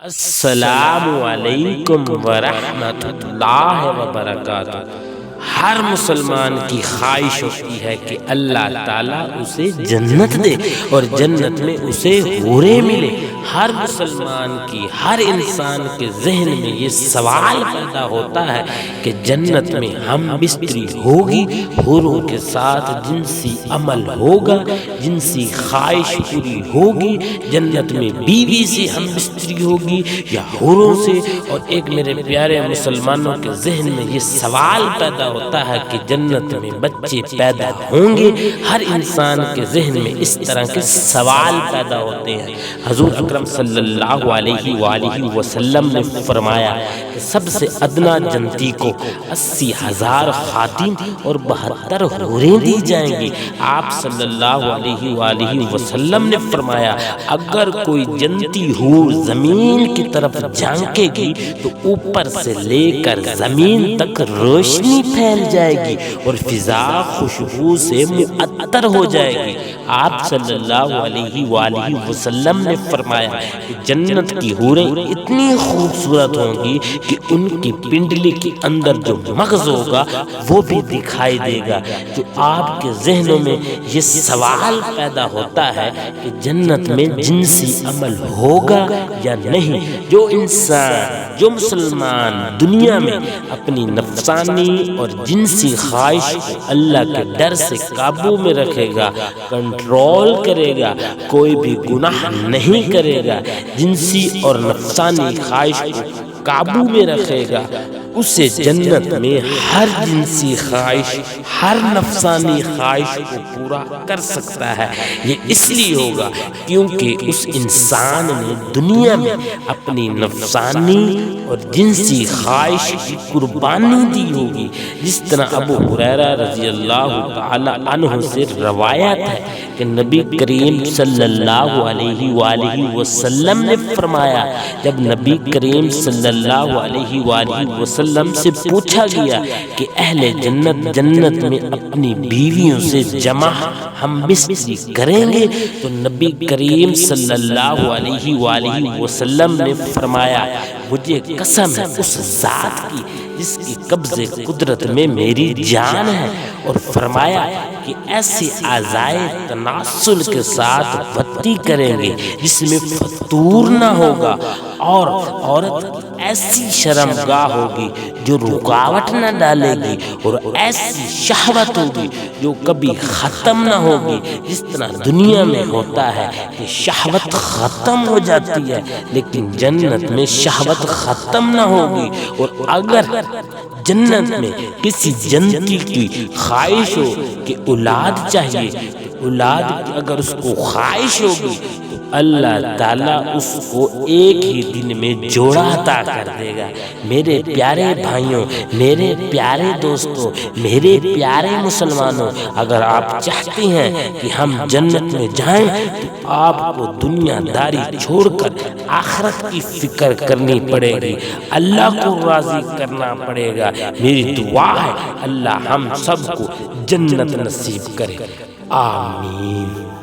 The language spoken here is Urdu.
السلام علیکم ورحمۃ اللہ وبرکاتہ۔ ہر مسلمان کی خواہش ہوتی ہے کہ اللہ تعالیٰ اسے جنت دے اور جنت میں اسے حوریں ملے۔ ہر مسلمان کی، ہر انسان کے ذہن میں یہ سوال پیدا ہوتا ہے کہ جنت میں ہم بستری ہوگی، حوروں کے ساتھ جنسی عمل ہوگا، جنسی خواہش پوری ہوگی، جنت میں بیوی سے ہم بستری ہوگی یا حوروں سے۔ اور ایک میرے پیارے مسلمانوں کے ذہن میں یہ سوال پیدا ہوتا ہے کہ جنت میں بچے پیدا ہوں گے۔ ہر انسان کے ذہن میں اس طرح کے سوال پیدا ہوتے ہیں۔ حضور اکرم صلی اللہ علیہ وآلہ وسلم نے فرمایا کہ سب سے ادنا جنتی کو 80,000 خادم اور 72 حوریں دی جائیں گی۔ آپ صلی اللہ علیہ وآلہ وسلم نے فرمایا اگر کوئی جنتی حور زمین کی طرف جھانکے گی تو اوپر سے لے کر زمین تک روشنی پھیل جائے گی اور فضا خوشبو سے معطر ہو جائے گی۔ آپ صلی اللہ علیہ وآلہ وسلم نے فرمایا کہ جنت کی حوریں اتنی خوبصورت ہوں گی کہ ان کی پنڈلی کے اندر جو مغز ہوگا وہ بھی دکھائی دے گا۔ جو آپ کے ذہنوں میں یہ سوال پیدا ہوتا ہے کہ جنت میں جنسی عمل ہوگا یا نہیں، جو انسان، جو مسلمان دنیا میں اپنی نفسانی اور جنسی خواہش کو اللہ کے ڈر سے قابو میں رکھے گا، کنٹرول کرے گا، کوئی بھی گناہ نہیں کرے گا، جنسی اور نفسانی خواہش کو قابو میں رکھے گا، اسے جنت میں ہر جنسی خواہش، ہر نفسانی خواہش کو پورا کر سکتا ہے۔ یہ اس لیے ہوگا کیونکہ اس انسان نے دنیا میں اپنی نفسانی اور جنسی خواہش کی قربانی دی ہوگی۔ جس طرح ابو ہریرہ رضی اللہ تعالی عنہ سے روایت ہے کہ نبی کریم صلی اللہ علیہ وآلہ وسلم نے فرمایا، جب نبی کریم صلی اللہ علیہ وآلہ وسلم سے پوچھا گیا کہ اہل جنت جنت میں اپنی بیویوں سے جمع ہم بستری کریں گے، تو نبی کریم صلی اللہ علیہ وآلہ وسلم نے فرمایا مجھے قسم ہے اس ذات کی جس کی قبضے قدرت میں میری جان ہے، اور فرمایا کہ ایسے اعضائے تناسل کے ساتھ بھتی کریں گے جس میں فطور نہ ہوگا، اور عورت ایسی شرمگاہ ہوگی جو رکاوٹ نہ ڈالے گی، اور ایسی شہوت ہوگی جو کبھی ختم نہ ہوگی۔ جس طرح دنیا میں ہوتا ہے کہ شہوت ختم ہو جاتی ہے، لیکن جنت میں شہوت ختم نہ ہوگی۔ اور اگر جنت میں کسی جنتی کی خواہش ہو کہ اولاد چاہیے، اولاد کی اگر اس کو خواہش ہوگی تو اللہ تعالیٰ اس کو ایک ہی دن میں جوڑا عطا کر دے گا۔ میرے پیارے بھائیوں، میرے پیارے دوستوں، میرے پیارے مسلمانوں، اگر آپ چاہتے ہیں کہ ہم جنت میں جائیں تو آپ کو دنیا داری چھوڑ کر آخرت کی فکر کرنی پڑے گی، اللہ کو راضی کرنا پڑے گا۔ میری دعا ہے اللہ ہم سب کو جنت نصیب کرے، آمین۔